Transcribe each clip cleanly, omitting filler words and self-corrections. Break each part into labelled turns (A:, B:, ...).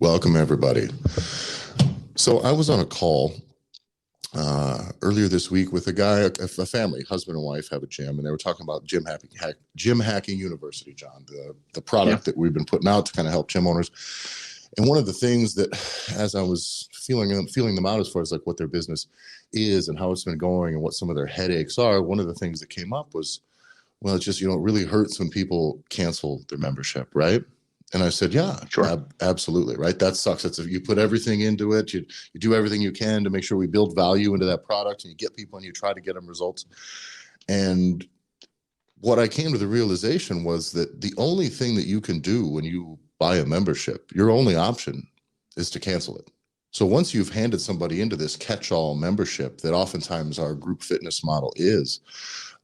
A: Welcome, everybody. So I was on a call earlier this week with a guy, a family, husband and wife have a gym, and they were talking about Gym Hacking University, John, the
B: Yeah.
A: product that we've been putting out to kind of help gym owners. And one of the things that, as I was feeling them out as far as like what their business is and how it's been going and what some of their headaches are, one of the things that came up was, well, it's just, it really hurts when people cancel their membership, right? And I said, yeah,
B: Sure.
A: absolutely, right? That sucks. It's you put everything into it. You do everything you can to make sure we build value into that product, and you get people and you try to get them results. And what I came to the realization was that the only thing that you can do when you buy a membership, your only option is to cancel it. So once you've handed somebody into this catch-all membership that oftentimes our group fitness model is,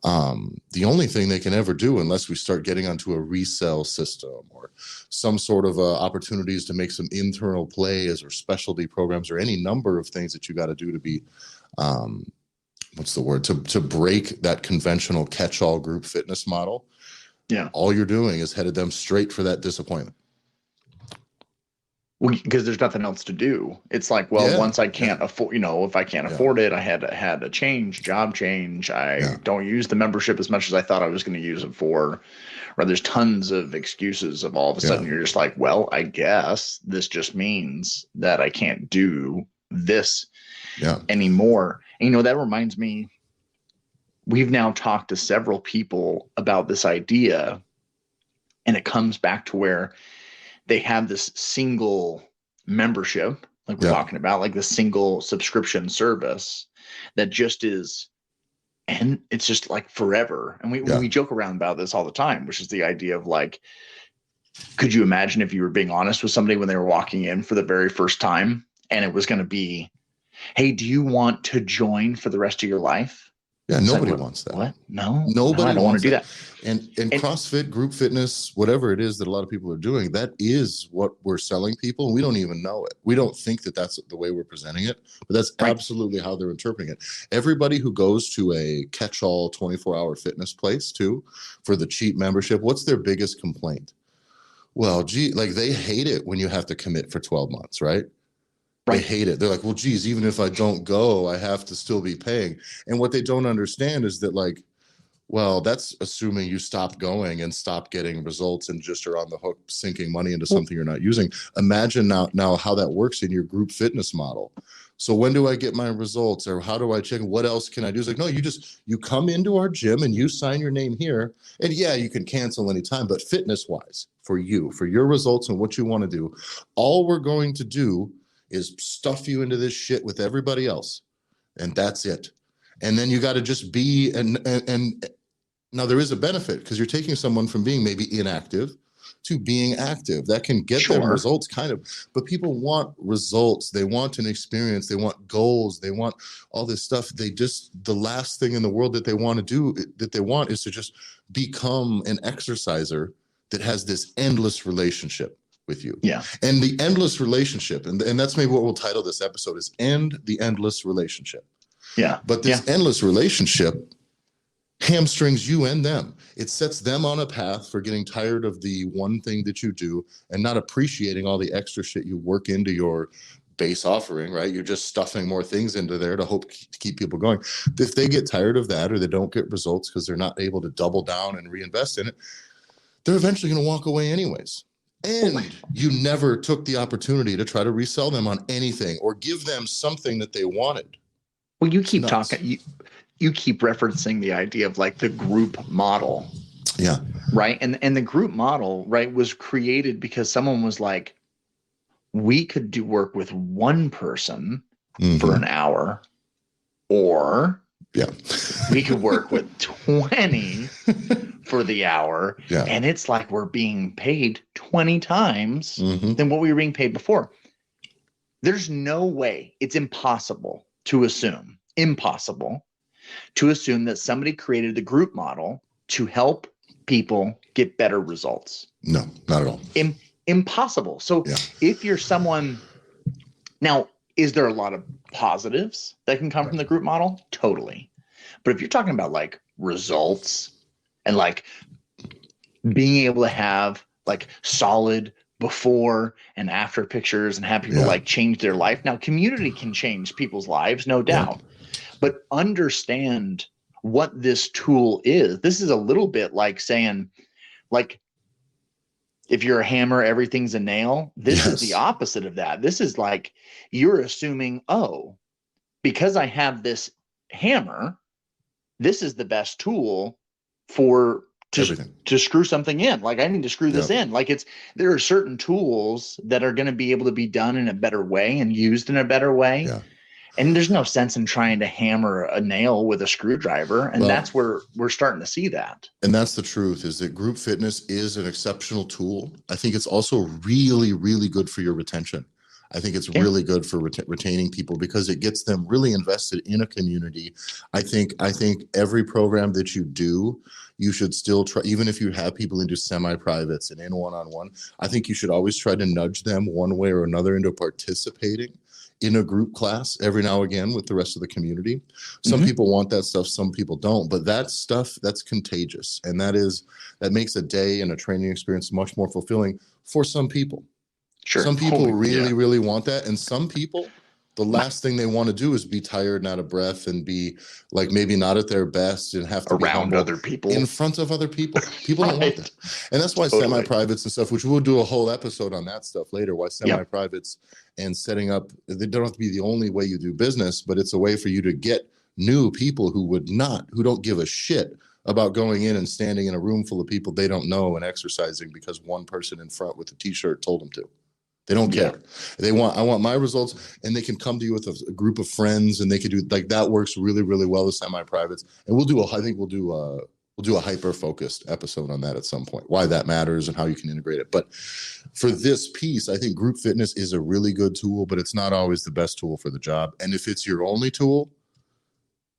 A: the only thing they can ever do, unless we start getting onto a resell system or some sort of opportunities to make some internal plays or specialty programs or any number of things that you got to do to be, to break that conventional catch-all group fitness model.
B: Yeah.
A: All you're doing is headed them straight for that disappointment.
B: Well, because there's nothing else to do. It's like, well,
A: Yeah,
B: once I can't afford, if I can't
A: Yeah.
B: afford it, I had a job change. I don't use the membership as much as I thought I was going to use it for. Or there's tons of excuses of all of a sudden you're just like, well, I guess this just means that I can't do this anymore. And, that reminds me, we've now talked to several people about this idea, and it comes back to where they have this single membership, like we're talking about, like the single subscription service that just is, and it's just like forever. And we joke around about this all the time, which is the idea of like, could you imagine if you were being honest with somebody when they were walking in for the very first time, and it was going to be, hey, do you want to join for the rest of your life?
A: Yeah, nobody wants that.
B: What? No,
A: nobody
B: I don't want to do that.
A: And CrossFit, group fitness, whatever it is that a lot of people are doing, that is what we're selling people. And we don't even know it. We don't think that that's the way we're presenting it, but that's absolutely how they're interpreting it. Everybody who goes to a catch-all 24-hour fitness place too, for the cheap membership, what's their biggest complaint? Well, they hate it when you have to commit for 12 months, right? They hate it. They're like, well, geez, even if I don't go, I have to still be paying. And what they don't understand is that, like, well, that's assuming you stop going and stop getting results and just are on the hook sinking money into something you're not using. Imagine now how that works in your group fitness model. So when do I get my results, or how do I check? What else can I do? It's like, no, you come into our gym and you sign your name here, and you can cancel anytime, but fitness wise, for your results and what you want to do, all we're going to do is stuff you into this shit with everybody else, and that's it. And then you got to just be, and now there is a benefit, because you're taking someone from being maybe inactive to being active. That can get them results, kind of, but people want results. They want an experience. They want goals. They want all this stuff. The last thing in the world that they want to do, that they want, is to just become an exerciser that has this endless relationship with you.
B: Yeah.
A: And the endless relationship, and that's maybe what we'll title this episode, is End the Endless Relationship.
B: Yeah.
A: But this endless relationship hamstrings you and them. It sets them on a path for getting tired of the one thing that you do and not appreciating all the extra shit you work into your base offering, right? You're just stuffing more things into there to hope to keep people going. If they get tired of that, or they don't get results because they're not able to double down and reinvest in it, they're eventually going to walk away anyways. And you never took the opportunity to try to resell them on anything or give them something that they wanted.
B: Well, you keep talking, you keep referencing the idea of like the group model.
A: Yeah.
B: Right. And the group model, right, was created because someone was like, we could do work with one person for an hour, or we could work with 20 for the hour.
A: Yeah.
B: And it's like we're being paid 20 times than what we were being paid before. There's no way, it's impossible to assume that somebody created the group model to help people get better results.
A: No, not at all.
B: Impossible. So if you're someone, now, is there a lot of positives that can come from the group model? Totally. But if you're talking about like results and like being able to have like solid before and after pictures and have people
A: Yeah.
B: like change their life. Now, community can change people's lives, no doubt, but understand what this tool is. This is a little bit like saying, like, if you're a hammer, everything's a nail. This is the opposite of that. This is like you're assuming, oh, because I have this hammer, this is the best tool for to screw something in. Like, I need to screw this in. Like, there are certain tools that are going to be able to be done in a better way and used in a better way.
A: Yeah.
B: And there's no sense in trying to hammer a nail with a screwdriver. And that's where we're starting to see that. And
A: that's the truth, is that group fitness is an exceptional tool. I think it's also really, really good for your retention. I think it's really good for retaining people because it gets them really invested in a community. I think every program that you do, you should still try, even if you have people into semi-privates and in one-on-one, I think you should always try to nudge them one way or another into participating in a group class every now and again with the rest of the community. Some people want that stuff, some people don't, but that stuff, that's contagious. And that makes a day and a training experience much more fulfilling for some people.
B: Sure.
A: Some people really want that. And some people, the last thing they want to do is be tired and out of breath and be like maybe not at their best and have to
B: around
A: be
B: other people,
A: in front of other people. People don't want that. And that's why semi-privates and stuff, which we'll do a whole episode on that stuff later, why semi-privates and setting up, they don't have to be the only way you do business, but it's a way for you to get new people who don't give a shit about going in and standing in a room full of people they don't know and exercising because one person in front with a t-shirt told them to. They don't care. I want my results, and they can come to you with a group of friends, and they can do like that. Works really, really well with semi-privates. And we'll do a hyper-focused episode on that at some point, why that matters and how you can integrate it. But for this piece, I think group fitness is a really good tool, but it's not always the best tool for the job. And if it's your only tool,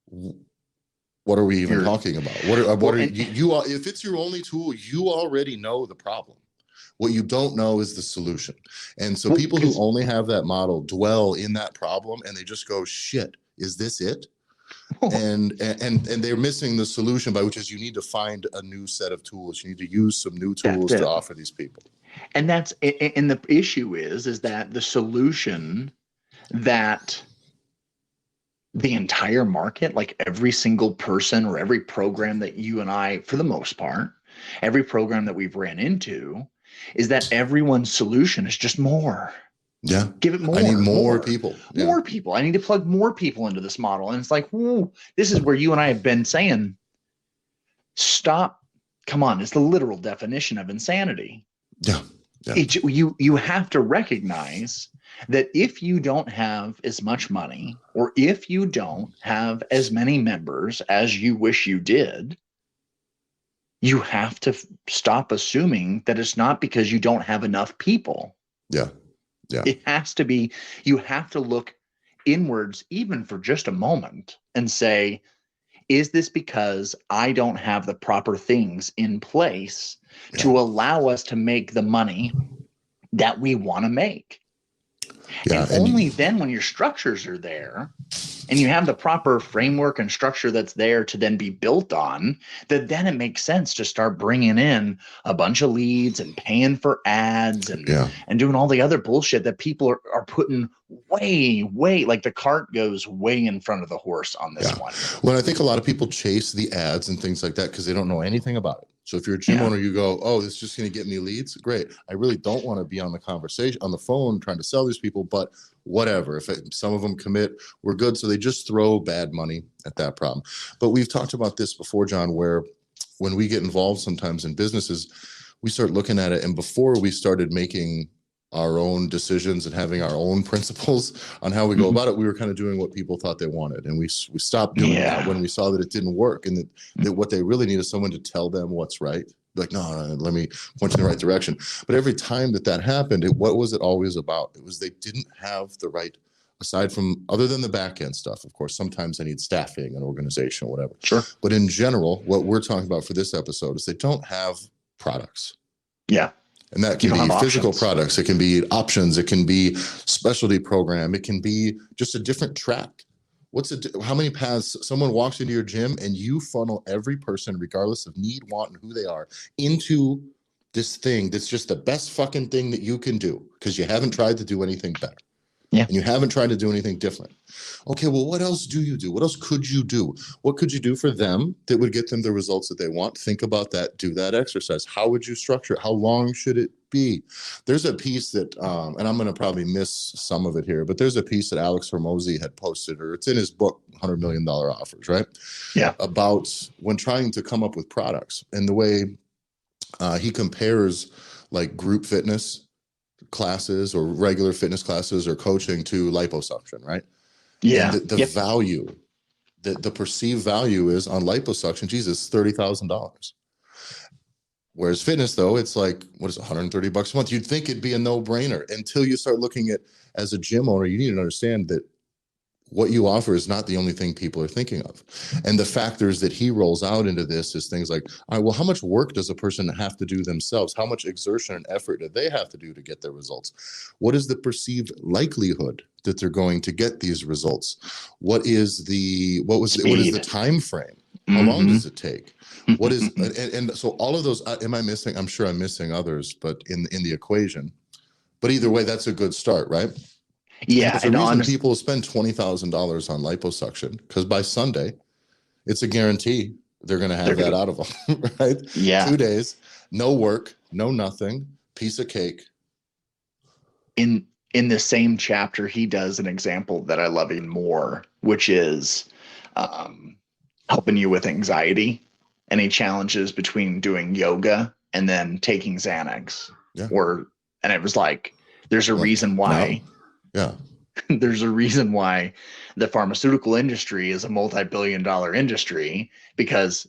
A: what are we even talking about? If it's your only tool, you already know the problem. What you don't know is the solution. And so people who only have that model dwell in that problem and they just go, shit, is this it? And they're missing the solution, by which is you need to find a new set of tools. You need to use some new tools to offer these people.
B: And the issue is that the solution that the entire market, like every single person or every program that you and I, for the most part, every program that we've ran into, is that everyone's solution is just more.
A: Yeah.
B: Give it more.
A: I need more people.
B: More people. I need to plug more people into this model. And it's like, whoa, this is where you and I have been saying, stop. Come on. It's the literal definition of insanity.
A: Yeah.
B: You have to recognize that if you don't have as much money, or if you don't have as many members as you wish you did, you have to stop assuming that it's not because you don't have enough people.
A: Yeah.
B: It has to be, you have to look inwards even for just a moment and say, is this because I don't have the proper things in place to allow us to make the money that we want to make? And only then, when your structures are there and you have the proper framework and structure that's there to then be built on, that then it makes sense to start bringing in a bunch of leads and paying for ads and doing all the other bullshit that people are putting way, like the cart goes way in front of the horse on this one.
A: Well, I think a lot of people chase the ads and things like that because they don't know anything about it. So if you're a gym owner, you go, oh, this is just going to get me leads. Great. I really don't want to be on the conversation on the phone trying to sell these people, but whatever. If some of them commit, we're good. So they just throw bad money at that problem. But we've talked about this before, John, where when we get involved sometimes in businesses, we start looking at it. And before we started making our own decisions and having our own principles on how we go about it, we were kind of doing what people thought they wanted. And we stopped doing that when we saw that it didn't work, and that what they really need is someone to tell them what's right. Like, no, let me point you in the right direction. But every time that happened, what was it always about? It was they didn't have the right, aside from other than the back end stuff. Of course, sometimes they need staffing and organization or whatever.
B: Sure.
A: But in general, what we're talking about for this episode is they don't have products.
B: Yeah.
A: And that can be physical products. It can be options. It can be specialty program. It can be just a different track. How many paths? Someone walks into your gym and you funnel every person, regardless of need, want, and who they are, into this thing that's just the best fucking thing that you can do because you haven't tried to do anything better.
B: Yeah.
A: And you haven't tried to do anything different. Okay, well, what else do you do? What else could you do? What could you do for them that would get them the results that they want? Think about that. Do that exercise. How would you structure it? How long should it be? There's a piece that, and I'm going to probably miss some of it here, but there's a piece that Alex Hormozy had posted, or it's in his book, $100 Million Offers, right?
B: Yeah.
A: About when trying to come up with products and the way he compares like group fitness classes or regular fitness classes or coaching to liposuction, right?
B: Yeah.
A: And the value, the perceived value is on liposuction, Jesus, $30,000. Whereas fitness, though, it's like, what is it, $130 a month? You'd think it'd be a no-brainer until you start looking at, as a gym owner, you need to understand that what you offer is not the only thing people are thinking of. And the factors that he rolls out into this is things like, all right, well, how much work does a person have to do themselves? How much exertion and effort do they have to do to get their results? What is the perceived likelihood that they're going to get these results? What is the time frame? How long does it take? What is, and so all of those, am I missing? I'm sure I'm missing others, but in the equation, but either way, that's a good start, right?
B: Yeah.
A: And the reason people spend $20,000 on liposuction, because by Sunday, it's a guarantee they're going to have that out of them, right?
B: Yeah.
A: 2 days, no work, no nothing, piece of cake.
B: In the same chapter, he does an example that I love even more, which is helping you with anxiety. And he challenges between doing yoga and then taking Xanax.
A: Yeah.
B: And it was like, there's a reason why.
A: No. Yeah.
B: There's a reason why the pharmaceutical industry is a multi-billion-dollar industry, because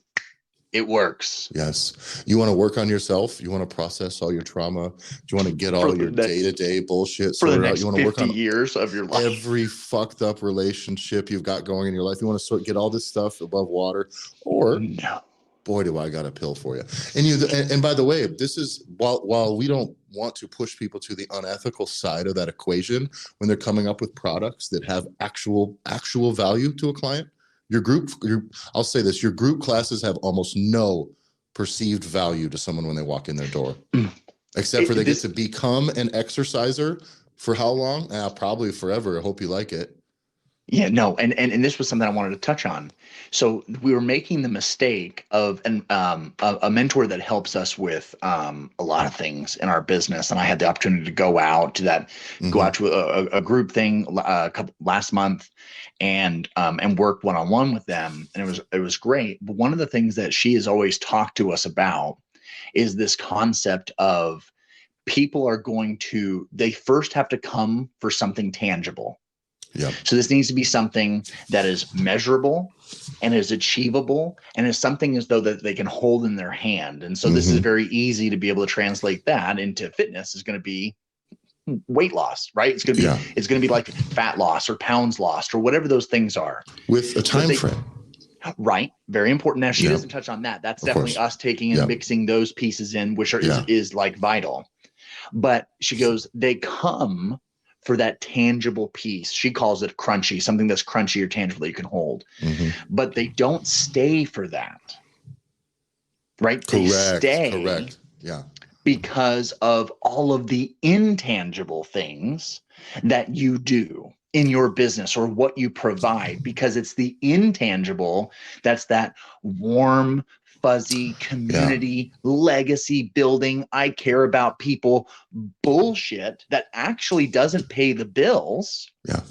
B: it works.
A: Yes. You want to work on yourself. You want to process all your trauma. You want to get all your day-to-day bullshit
B: for the next
A: out. You want to work on
B: years of your life.
A: Every fucked up relationship you've got going in your life. You want to get all this stuff above water, or
B: no.
A: Boy, do I got a pill for you. And by the way, this is while we don't want to push people to the unethical side of that equation when they're coming up with products that have actual value to a client. I'll say this, your group classes have almost no perceived value to someone when they walk in their door, except for they get to become an exerciser for how long? Probably forever. I hope you like it.
B: Yeah, no, and this was something I wanted to touch on. So we were making the mistake of a mentor that helps us with a lot of things in our business, and I had the opportunity to go out to a group thing last month, and work one-on-one with them, and it was great. But one of the things that she has always talked to us about is this concept of people they first have to come for something tangible.
A: Yep.
B: So this needs to be something that is measurable and is achievable and is something as though that they can hold in their hand. And so this is very easy to be able to translate that into fitness. Is going to be weight loss, right? It's going to be like fat loss or pounds lost or whatever those things are.
A: With a time frame.
B: Right. Very important. Now she doesn't touch on that. That's definitely us taking and mixing those pieces in, which is like vital. But she goes, they come for that tangible piece. She calls it crunchy, something that's crunchy or tangible that you can hold. But they don't stay for that. Right? They stay.
A: Correct. Yeah.
B: Because of all of the intangible things that you do in your business or what you provide, because it's the intangible that's that warm, fuzzy community legacy building. I care about people bullshit that actually doesn't pay the bills.
A: Yeah.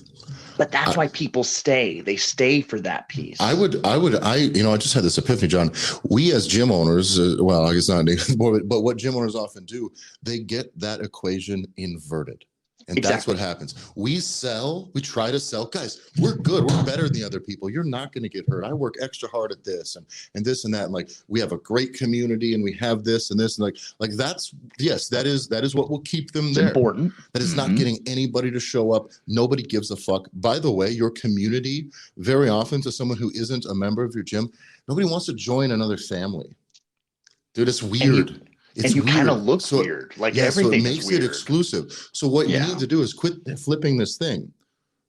B: But that's why people stay. They stay for that piece. I
A: just had this epiphany, John. We as gym owners, I guess not anymore, but what gym owners often do, they get that equation inverted. And that's what happens. We try to sell, guys, we're good. We're better than the other people. You're not going to get hurt. I work extra hard at this and this and that. And like, we have a great community and we have this and this. And like that is what will keep them there.
B: It's important.
A: That is not getting anybody to show up. Nobody gives a fuck. By the way, your community, very often to someone who isn't a member of your gym, nobody wants to join another family. Dude, it's weird.
B: And you kind of look weird. Like everything
A: so it makes it exclusive. So what you need to do is quit flipping this thing,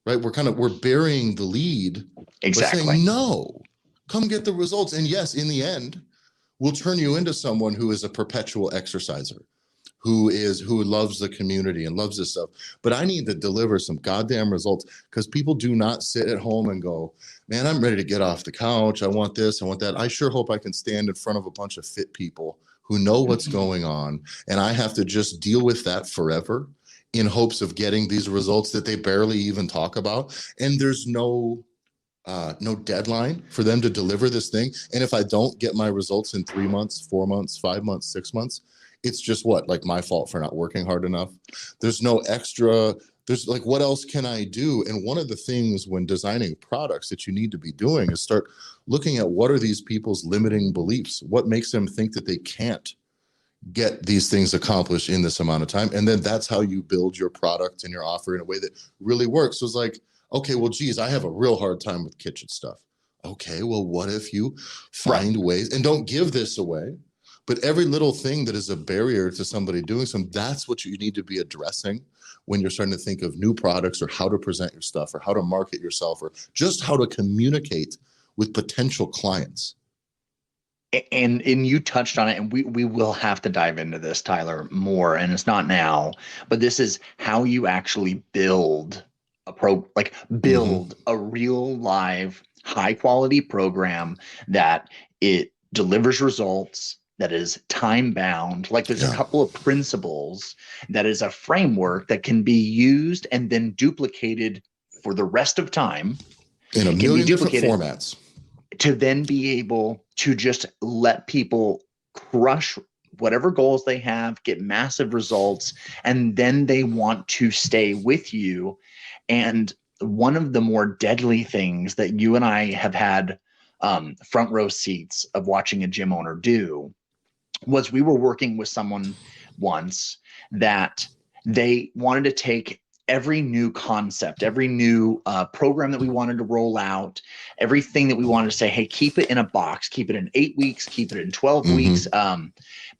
A: right? We're burying the lead.
B: Exactly.
A: We're saying, no, come get the results. And yes, in the end, will turn you into someone who is a perpetual exerciser, who loves the community and loves this stuff. But I need to deliver some goddamn results, because people do not sit at home and go, man, I'm ready to get off the couch. I want this, I want that. I sure hope I can stand in front of a bunch of fit people who know what's going on, and I have to just deal with that forever in hopes of getting these results that they barely even talk about. And there's no deadline for them to deliver this thing. And if I don't get my results in 3 months, 4 months, 5 months, 6 months, it's just like my fault for not working hard enough. There's no extra, there's like, what else can I do? And one of the things when designing products that you need to be doing is start looking at what are these people's limiting beliefs? What makes them think that they can't get these things accomplished in this amount of time? And then that's how you build your product and your offer in a way that really works. So it's like, okay, well, geez, I have a real hard time with kitchen stuff. Okay, well, what if you find ways, and don't give this away, but every little thing that is a barrier to somebody doing something, that's what you need to be addressing when you're starting to think of new products, or how to present your stuff, or how to market yourself, or just how to communicate with potential clients.
B: And you touched on it, and we will have to dive into this, Tyler, more, and it's not now, but this is how you actually build a real live high quality program that it delivers results, that is time bound. Like there's a couple of principles that is a framework that can be used and then duplicated for the rest of time
A: in a million different formats,
B: to then be able to just let people crush whatever goals they have, get massive results, and then they want to stay with you. And one of the more deadly things that you and I have had front row seats of watching a gym owner do was, we were working with someone once that they wanted to take every new concept, every new program that we wanted to roll out, everything that we wanted to say, hey, keep it in a box, keep it in 8 weeks, keep it in 12 weeks,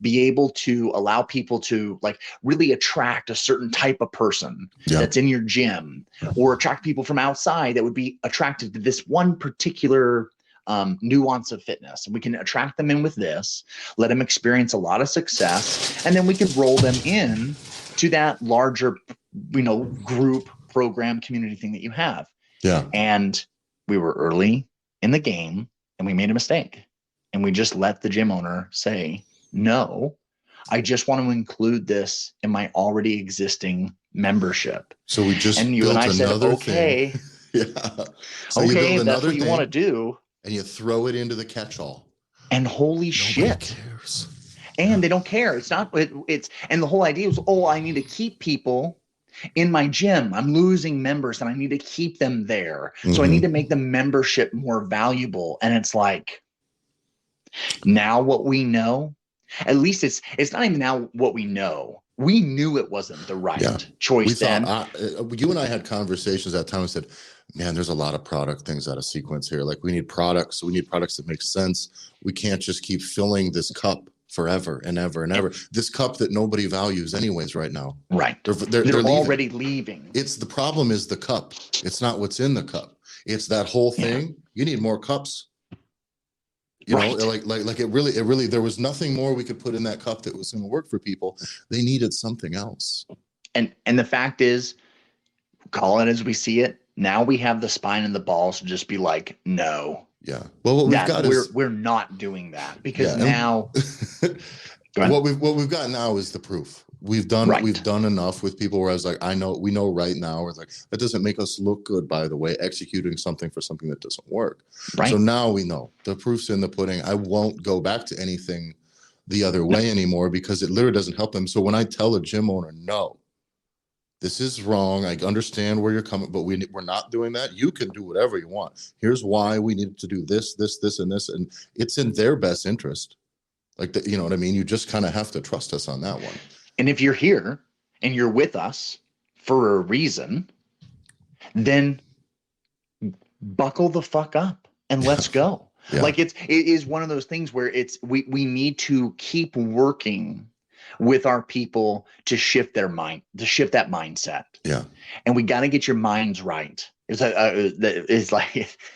B: be able to allow people to like really attract a certain type of person that's in your gym, or attract people from outside that would be attracted to this one particular nuance of fitness. And we can attract them in with this, let them experience a lot of success, and then we can roll them in to that larger, group program community thing that you have. Yeah. And we were early in the game, and we made a mistake, and we just let the gym owner say, no, I just want to include this in my already existing membership. So we just, and you and I said, okay, so okay, if that's what you want to do.
A: And you throw it into the catch-all.
B: And holy shit.
A: Cares.
B: And they don't care. It's not, it's, and the whole idea was, oh, I need to keep people in my gym. I'm losing members and I need to keep them there. So I need to make the membership more valuable. And it's like, now what we know, at least it's not even now what we know. We knew it wasn't the right choice then.
A: You and I had conversations at that time and said, man, there's a lot of product things out of sequence here. Like we need products that make sense. We can't just keep filling this cup forever and ever and ever. This cup that nobody values anyways right now.
B: Right. They're already leaving.
A: It's the problem is the cup. It's not what's in the cup. It's that whole thing. You need more cups. You know, like it really, there was nothing more we could put in that cup that was going to work for people. They needed something else.
B: And the fact is, call it as we see it. Now we have the spine and the balls to just be like, no.
A: Yeah. Well, what we've got is
B: we're not doing that, because now
A: what we've got now is the proof. We've done enough with people where I was like, we know right now, we're like, that doesn't make us look good, by the way, executing something for something that doesn't work. Right. So now we know the proof's in the pudding. I won't go back to anything the other way anymore, because it literally doesn't help them. So when I tell a gym owner, no, this is wrong, I understand where you're coming, but we're not doing that. You can do whatever you want. Here's why we need to do this, and this, and it's in their best interest. Like, you know what I mean? You just kind of have to trust us on that one.
B: And if you're here and you're with us for a reason, then buckle the fuck up and let's go. Yeah. Like it is one of those things where we need to keep working with our people to shift their mind, to shift that mindset.
A: Yeah.
B: And we got to get your minds right. It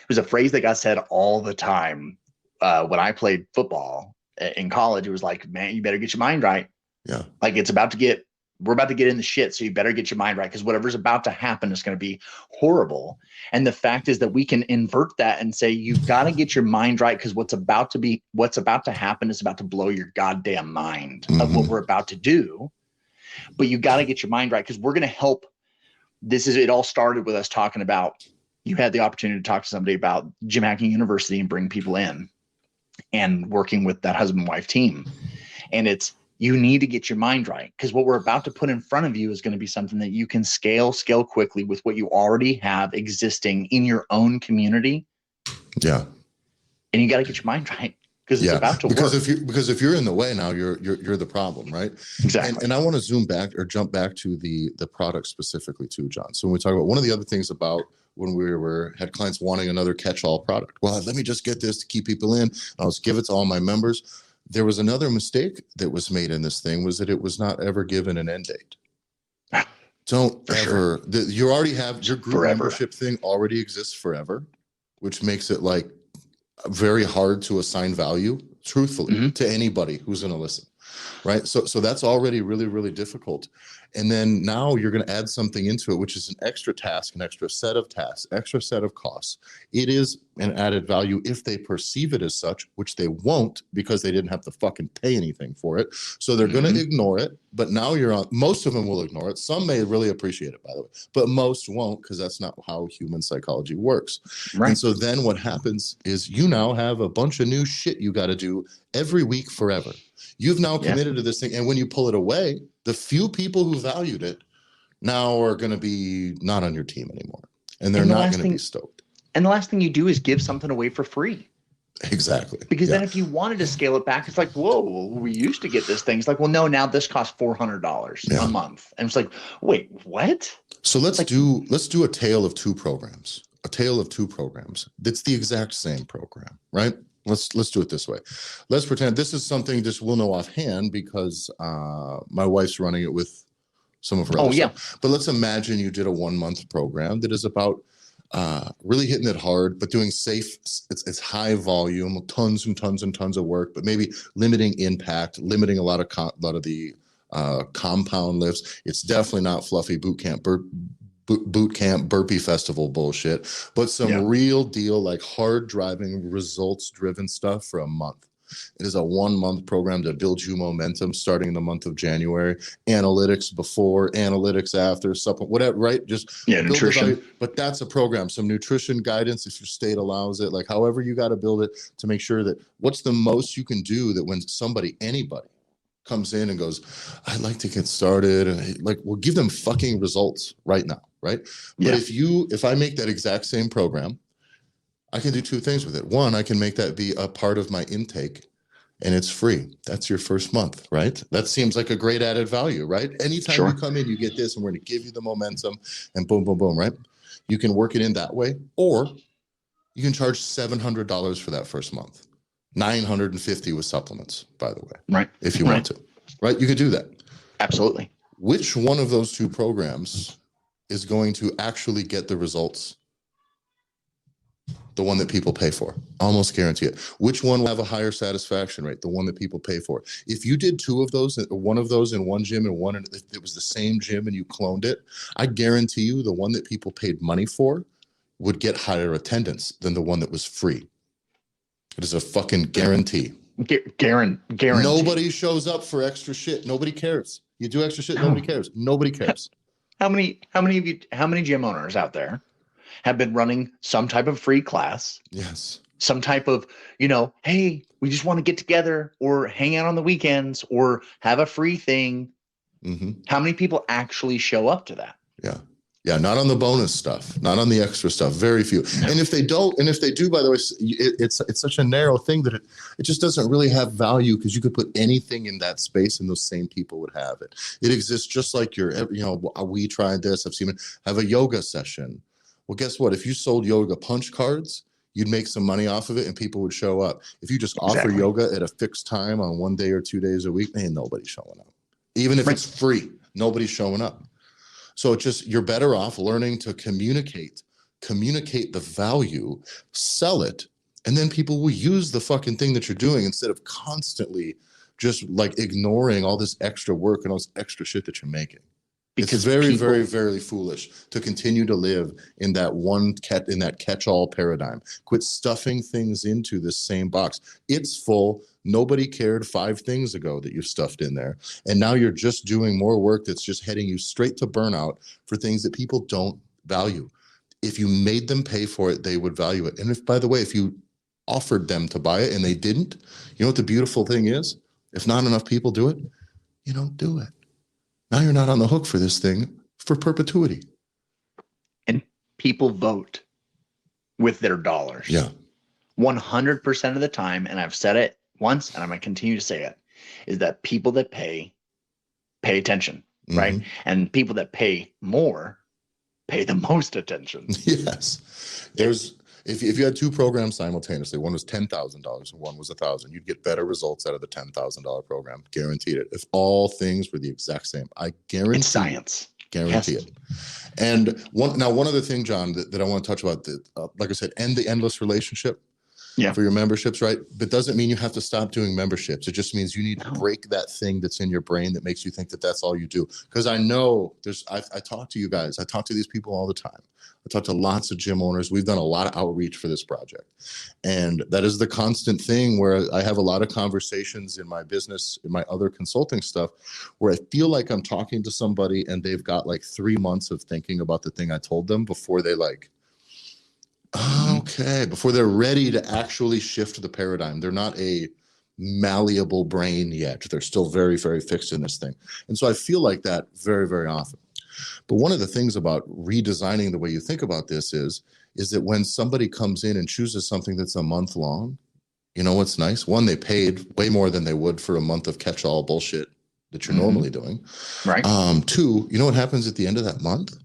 B: was a phrase that got said all the time when I played football. in college. It was like, man, you better get your mind right.
A: Yeah.
B: Like we're about to get in the shit. So you better get your mind right. Cause whatever's about to happen is going to be horrible. And the fact is that we can invert that and say, you've got to get your mind right. Cause what's about to happen is about to blow your goddamn mind of what we're about to do. But you got to get your mind right. Cause we're going to help. It all started with us talking about, you had the opportunity to talk to somebody about Gym Hacking University and bring people in and working with that husband and wife team. And you need to get your mind right, because what we're about to put in front of you is going to be something that you can scale quickly with what you already have existing in your own community.
A: Yeah.
B: And you got to get your mind right, because it's about to work.
A: Because if you're in the way now, you're the problem, right?
B: Exactly.
A: And I want to jump back to the product specifically too, John. So when we talk about, one of the other things about when we had clients wanting another catch-all product, well, let me just get this to keep people in, I'll just give it to all my members. There was another mistake that was made in this thing, was that it was not ever given an end date. Don't ever, you already have your group membership thing already exists forever, which makes it like very hard to assign value truthfully to anybody who's going to listen. Right. So that's already really, really difficult. And then now you're going to add something into it, which is an extra task, an extra set of tasks, extra set of costs. It is an added value if they perceive it as such, which they won't, because they didn't have to fucking pay anything for it. So they're going to ignore it. But now most of them will ignore it. Some may really appreciate it, by the way, but most won't, because that's not how human psychology works. Right. And so then what happens is you now have a bunch of new shit you got to do every week forever. You've now committed to this thing. And when you pull it away, the few people who valued it now are going to be not on your team anymore. And they're not going to be stoked.
B: And the last thing you do is give something away for free.
A: Exactly.
B: Because then if you wanted to scale it back, it's like, whoa, we used to get this thing. It's like, well, no, now this costs $400 a month. And it's like, wait, what?
A: So let's do a tale of two programs. A tale of two programs. That's the exact same program, right? Let's do it this way. Let's pretend this is something just we'll know offhand, because my wife's running it with some of her other stuff. But let's imagine you did a 1-month program that is about really hitting it hard, but doing safe. It's high volume, tons and tons and tons of work, but maybe limiting impact, limiting a lot of the compound lifts. It's definitely not fluffy boot camp burpee festival bullshit, but some real deal, like hard driving, results driven stuff for a month. It is a 1-month program to build you momentum starting in the month of January. Analytics before, analytics after, supplement, whatever, right? Just nutrition. But that's a program. Some nutrition guidance if your state allows it, like however you got to build it to make sure that what's the most you can do, that when anybody comes in and goes, I'd like to get started, and like, we'll give them fucking results right now, right? But if I make that exact same program, I can do two things with it. One, I can make that be a part of my intake, and it's free. That's your first month, right? That seems like a great added value, right? Anytime you come in, you get this, and we're going to give you the momentum, and boom, boom, boom, right? You can work it in that way, or you can charge $700 for that first month. $950 with supplements, by the way. Right. If you want to. Right? You could do that.
B: Absolutely.
A: Which one of those two programs is going to actually get the results? The one that people pay for. Almost guarantee it. Which one will have a higher satisfaction rate? The one that people pay for. If you did two of those, one of those in one gym and one, if it was the same gym and you cloned it, I guarantee you the one that people paid money for would get higher attendance than the one that was free. It is a fucking guarantee. Guarantee. Nobody shows up for extra shit. Nobody cares. You do extra shit. Nobody cares. Nobody cares.
B: How many gym owners out there have been running some type of free class?
A: Yes.
B: Some type of, hey, we just want to get together or hang out on the weekends or have a free thing. How many people actually show up to that?
A: Yeah. Yeah, not on the bonus stuff, not on the extra stuff. Very few. And if they do, by the way, it's such a narrow thing that it just doesn't really have value, because you could put anything in that space and those same people would have it. It exists just like we tried this. I've seen it. Have a yoga session. Well, guess what? If you sold yoga punch cards, you'd make some money off of it and people would show up. If you just offer yoga at a fixed time on 1 day or 2 days a week, ain't nobody showing up. Even if it's free, nobody's showing up. So you're better off learning to communicate the value, sell it, And then people will use the fucking thing that you're doing instead of constantly just like ignoring all this extra work and all this extra shit that you're making. Because it's very, very, very foolish to continue to live in that catch-all paradigm. Quit stuffing things into this same box. It's full. Nobody cared 5 things ago that you stuffed in there. And now you're just doing more work that's just heading you straight to burnout for things that people don't value. If you made them pay for it, they would value it. And if, by the way, if you offered them to buy it and they didn't, you know what the beautiful thing is? If not enough people do it, you don't do it. Now you're not on the hook for this thing for perpetuity.
B: And people vote with their dollars.
A: Yeah.
B: 100% of the time, and I've said it once, and I'm going to continue to say it, is that people that pay attention, right? And people that pay more pay the most attention.
A: Yes. If you had 2 programs simultaneously, one was $10,000 and one was $1,000, you'd get better results out of the $10,000 program. Guaranteed it. If all things were the exact same, I guarantee.
B: It's science.
A: Guarantee it. And one other thing, John, that I want to touch about, like I said, end the endless relationship. For your memberships, right? But doesn't mean you have to stop doing memberships. It just means you need to break that thing that's in your brain that makes you think that that's all you do. Because I know I talk to you guys. I talk to these people all the time. I talk to lots of gym owners. We've done a lot of outreach for this project. And that is the constant thing where I have a lot of conversations in my business, in my other consulting stuff, where I feel like I'm talking to somebody and they've got like 3 months of thinking about the thing I told them before they before they're ready to actually shift the paradigm. They're not a malleable brain yet. They're still very, very fixed in this thing. And so I feel like that very, very often. But one of the things about redesigning the way you think about this is that when somebody comes in and chooses something that's a month long, you know what's nice? One, they paid way more than they would for a month of catch-all bullshit that you're normally doing.
B: Right.
A: 2, you know what happens at the end of that month?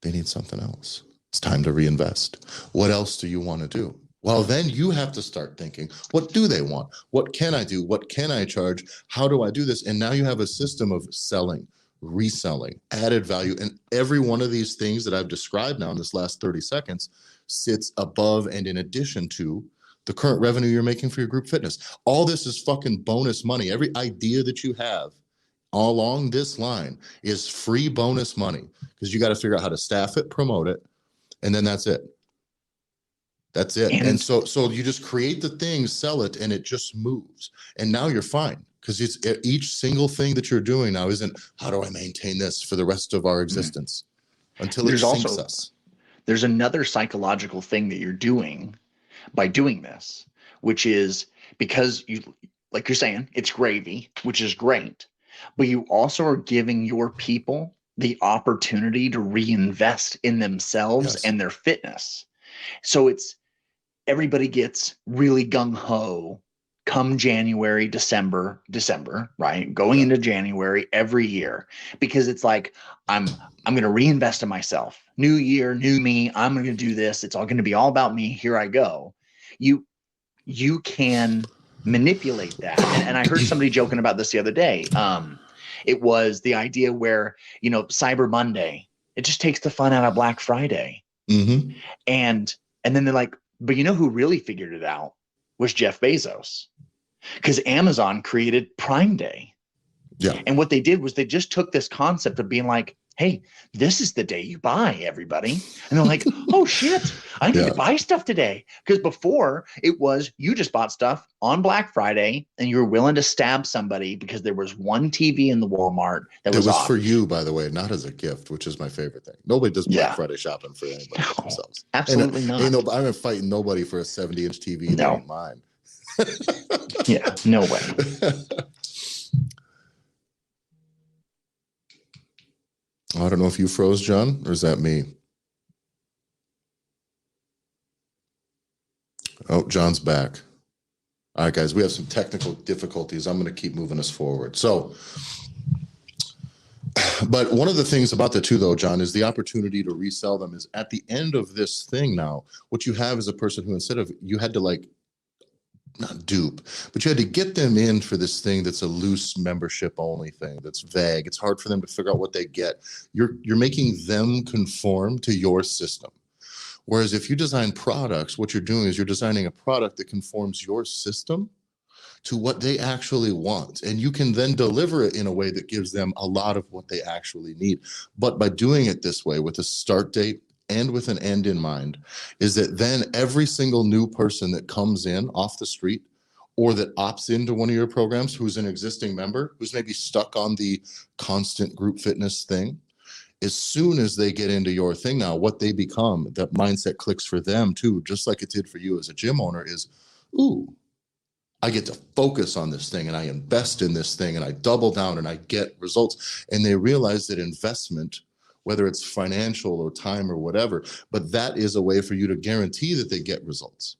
A: They need something else. It's time to reinvest. What else do you want to do? Well, then you have to start thinking, what do they want? What can I do? What can I charge? How do I do this? And now you have a system of selling, reselling, added value. And every one of these things that I've described now in this last 30 seconds sits above and in addition to the current revenue you're making for your group fitness. All this is fucking bonus money. Every idea that you have along this line is free bonus money because you got to figure out how to staff it, promote it, and then that's it. That's it. And so you just create the thing, sell it, and it just moves. And now you're fine because it's each single thing that you're doing now isn't how do I maintain this for the rest of our existence until it sinks us.
B: There's another psychological thing that you're doing by doing this, which is because you, like you're saying, it's gravy, which is great, but you also are giving your people the opportunity to reinvest in themselves and their fitness. So everybody gets really gung-ho come January, December, right? Going into January every year, because it's like, I'm going to reinvest in myself. New year, new me. I'm going to do this. It's all going to be all about me. Here I go. You can manipulate that. And I heard somebody joking about this the other day. It was the idea where, Cyber Monday, it just takes the fun out of Black Friday.
A: Mm-hmm.
B: And then they're like, but you know who really figured it out was Jeff Bezos, because Amazon created Prime Day.
A: Yeah.
B: And what they did was they just took this concept of being like, hey, this is the day you buy, everybody. And they're like, oh shit, I need to buy stuff today. Because before it was you just bought stuff on Black Friday and you were willing to stab somebody because there was one TV in the Walmart that was off.
A: For you, by the way, not as a gift, which is my favorite thing. Nobody does Black Friday shopping for anybody themselves.
B: Absolutely not.
A: I'm fighting nobody for a 70-inch TV that ain't mine.
B: Yeah, no way.
A: I don't know if you froze, John, or is that me? Oh, John's back. All right, guys, we have some technical difficulties. I'm going to keep moving us forward. So, but one of the things about the two, though, John, is the opportunity to resell them is at the end of this thing now, what you have is a person who instead of, you had to not dupe, but you had to get them in for this thing that's a loose membership only thing that's vague. It's hard for them to figure out what they get. You're making them conform to your system. Whereas if you design products, what you're doing is you're designing a product that conforms your system to what they actually want. And you can then deliver it in a way that gives them a lot of what they actually need. But by doing it this way with a start date and with an end in mind, is that then every single new person that comes in off the street or that opts into one of your programs who's an existing member, who's maybe stuck on the constant group fitness thing, as soon as they get into your thing now, what they become, that mindset clicks for them too, just like it did for you as a gym owner, is, ooh, I get to focus on this thing and I invest in this thing and I double down and I get results. And they realize that investment, whether it's financial or time or whatever, but that is a way for you to guarantee that they get results.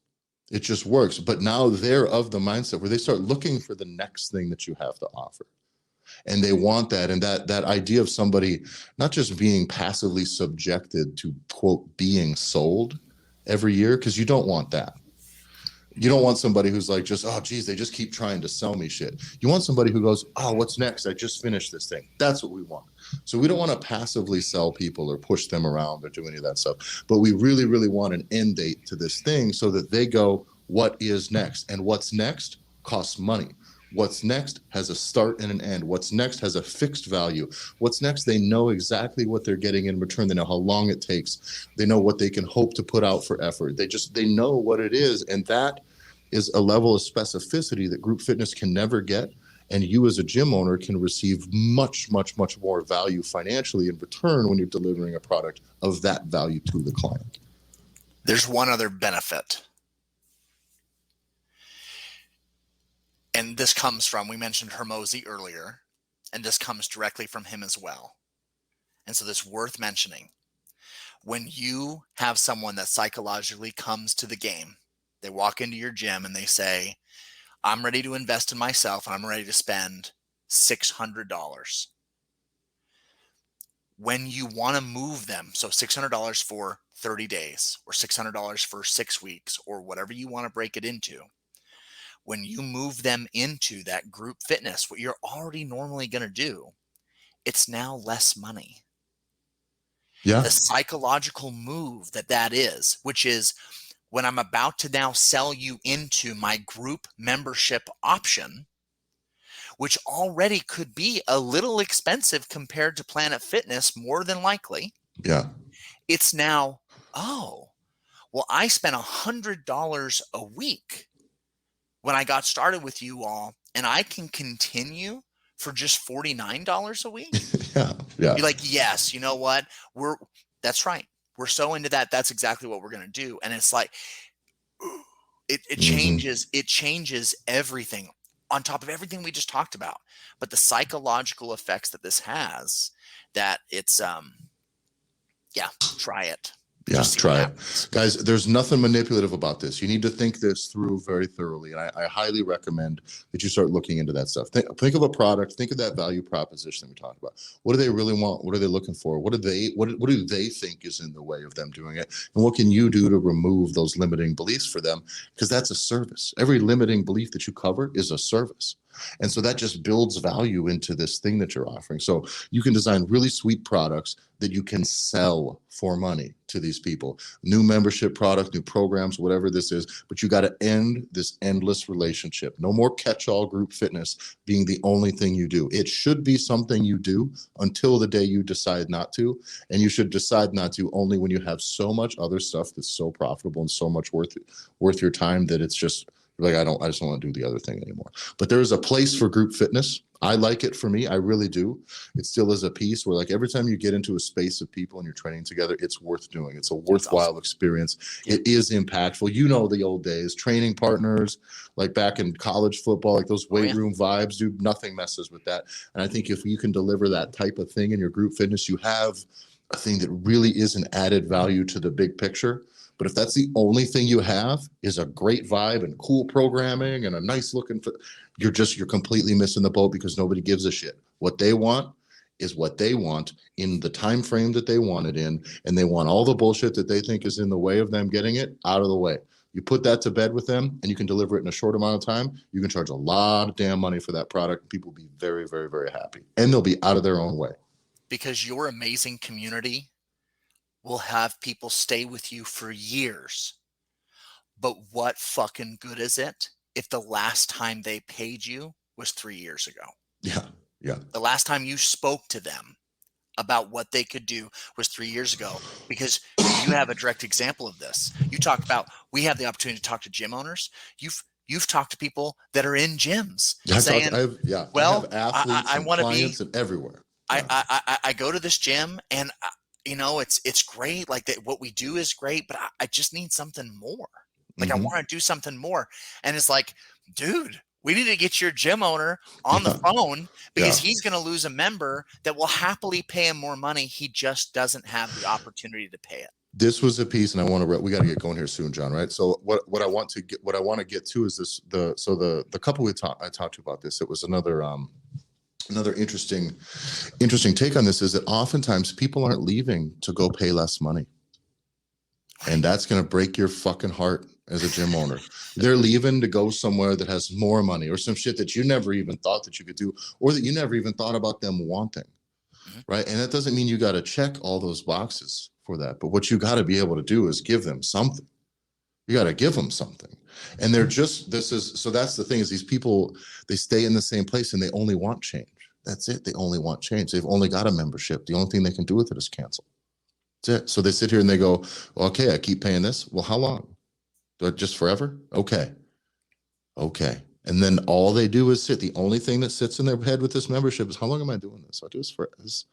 A: It just works. But now they're of the mindset where they start looking for the next thing that you have to offer. And they want that. And that idea of somebody not just being passively subjected to, quote, being sold every year, because you don't want that. You don't want somebody who's like, just, oh, geez, they just keep trying to sell me shit. You want somebody who goes, oh, what's next? I just finished this thing. That's what we want. So we don't want to passively sell people or push them around or do any of that stuff. But we really, really want an end date to this thing so that they go, what is next? And what's next costs money. What's next has a start and an end. What's next has a fixed value. What's next, they know exactly what they're getting in return. They know how long it takes. They know what they can hope to put out for effort. They know what it is. And that is a level of specificity that group fitness can never get. And you as a gym owner can receive much, much, much more value financially in return when you're delivering a product of that value to the client.
C: There's one other benefit. And this comes from, we mentioned Hermosi earlier, and this comes directly from him as well. And so this is worth mentioning. When you have someone that psychologically comes to the game, they walk into your gym and they say, I'm ready to invest in myself and I'm ready to spend $600. When you want to move them, so $600 for 30 days or $600 for 6 weeks or whatever you want to break it into, when you move them into that group fitness, what you're already normally going to do, it's now less money.
A: Yeah.
C: The psychological move that is, which is when I'm about to now sell you into my group membership option, which already could be a little expensive compared to Planet Fitness, more than likely.
A: Yeah.
C: It's now, oh, well, I spent $100 a week when I got started with you all, and I can continue for just $49 a week.
A: Yeah.
C: You're like, yes, you know what? That's right. We're so into that. That's exactly what we're going to do. And it's like, it changes everything on top of everything we just talked about. But the psychological effects that this has, that it's, try it.
A: Yeah, try it. Guys, there's nothing manipulative about this. You need to think this through very thoroughly. And I highly recommend that you start looking into that stuff. Think of a product, think of that value proposition we talked about. What do they really want? What are they looking for? What do they think is in the way of them doing it? And what can you do to remove those limiting beliefs for them? Because that's a service. Every limiting belief that you cover is a service. And so that just builds value into this thing that you're offering. So you can design really sweet products that you can sell for money to these people. New membership product, new programs, whatever this is, but you got to end this endless relationship. No more catch-all group fitness being the only thing you do. It should be something you do until the day you decide not to. And you should decide not to only when you have so much other stuff that's so profitable and so much worth your time that it's just like, I just don't want to do the other thing anymore. But there is a place for group fitness. I like it for me. I really do. It still is a piece where, like, every time you get into a space of people and you're training together, it's worth doing. It's a worthwhile experience. It is impactful. You know, the old days, training partners, like back in college football, like those weight room vibes, dude, nothing messes with that. And I think if you can deliver that type of thing in your group fitness, you have a thing that really is an added value to the big picture. But if that's the only thing you have is a great vibe and cool programming and a nice looking, you're completely missing the boat, because nobody gives a shit. What they want is what they want in the time frame that they want it in, and they want all the bullshit that they think is in the way of them getting it out of the way. You put that to bed with them and you can deliver it in a short amount of time. You can charge a lot of damn money for that product. People will be very, very, very happy, and they'll be out of their own way.
C: Because your amazing community will have people stay with you for years. But what fucking good is it if the last time they paid you was 3 years ago?
A: Yeah. Yeah.
C: The last time you spoke to them about what they could do was 3 years ago, because you have a direct example of this. You talk about, we have the opportunity to talk to gym owners. You've talked to people that are in gyms saying,
A: I have athletes
C: I
A: and
C: want to be
A: clients and everywhere. Yeah.
C: I go to this gym and it's great. Like what we do is great, but I just need something more. Like I want to do something more. And it's like, dude, we need to get your gym owner on the phone, because he's going to lose a member that will happily pay him more money. He just doesn't have the opportunity to pay it.
A: This was a piece, and we got to get going here soon, John. Right. So what I want to get to is this. The couple I talked to about this. It was another interesting take on this, is that oftentimes people aren't leaving to go pay less money. And that's going to break your fucking heart as a gym owner. They're leaving to go somewhere that has more money, or some shit that you never even thought that you could do, or that you never even thought about them wanting. Right. And that doesn't mean you got to check all those boxes for that. But what you got to be able to do is give them something. You got to give them something. And they're just, so that's the thing, is these people, they stay in the same place and they only want change. That's it. They only want change. They've only got a membership. The only thing they can do with it is cancel. That's it. So they sit here and they go, well, okay, I keep paying this. Well, how long? Just forever? Okay. And then all they do is sit. The only thing that sits in their head with this membership is, how long am I doing this? I'll do this for this.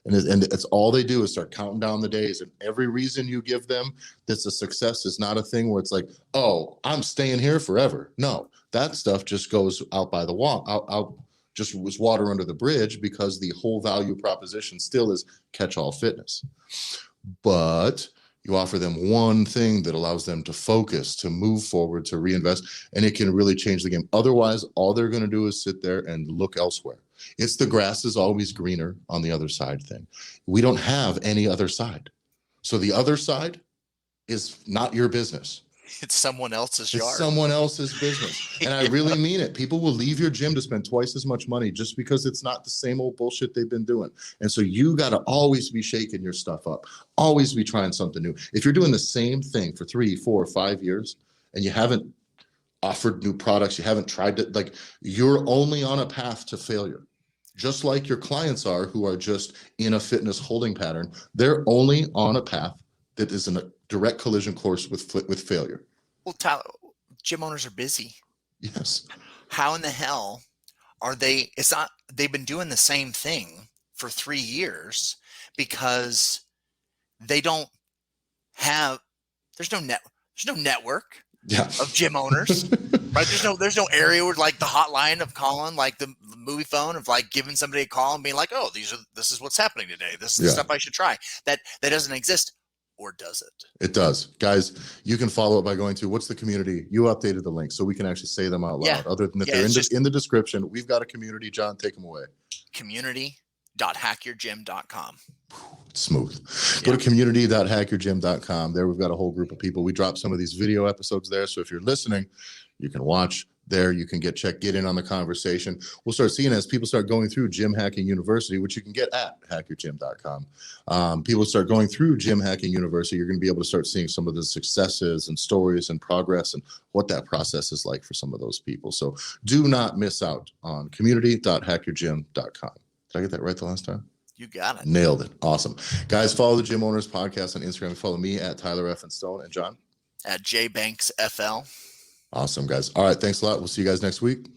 A: And it's all they do is start counting down the days. And every reason you give them that's a success is not a thing where it's like, oh, I'm staying here forever. No, that stuff just goes out by the wall, out just was water under the bridge, because the whole value proposition still is catch-all fitness. But you offer them one thing that allows them to focus, to move forward, to reinvest, and it can really change the game. Otherwise, all they're going to do is sit there and look elsewhere. It's the grass is always greener on the other side thing. We don't have any other side. So the other side is not your business.
C: It's someone else's yard.
A: It's someone else's business. And I really mean it. People will leave your gym to spend twice as much money just because it's not the same old bullshit they've been doing. And so you got to always be shaking your stuff up, always be trying something new. If you're doing the same thing for 3, 4, 5 years and you haven't offered new products, you haven't tried to, like, you're only on a path to failure. Just like your clients are, who are just in a fitness holding pattern. They're only on a path that is in a direct collision course with failure.
C: Well, Tyler, gym owners are busy.
A: Yes.
C: How in the hell are they? It's not, they've been doing the same thing for 3 years because they don't have, there's no network of gym owners, right? There's no area where, like, the hotline of calling, like the movie phone of, like, giving somebody a call and being like, oh, this is what's happening today. This is the stuff I should try. That doesn't exist. Or does it? It
A: does. Guys, you can follow it by going to, what's the community? You updated the link so we can actually say them out loud. Yeah. Other than if they're in the description, we've got a community. John, take them away.
C: Community.hackyourgym.com.
A: Smooth. Go to community.hackyourgym.com. There we've got a whole group of people. We drop some of these video episodes there. So if you're listening, you can watch there. You can get in on the conversation. We'll start seeing as people start going through Gym Hacking University, which you can get at hackyourgym.com. People start going through Gym Hacking University. You're going to be able to start seeing some of the successes and stories and progress and what that process is like for some of those people. So do not miss out on community.hackyourgym.com. Did I get that right the last time?
C: You got it.
A: Nailed it. Awesome. Guys, follow the Gym Owners Podcast on Instagram. Follow me at Tyler F. and Stone, and John
C: at JBanksFL.
A: Awesome, guys. All right. Thanks a lot. We'll see you guys next week.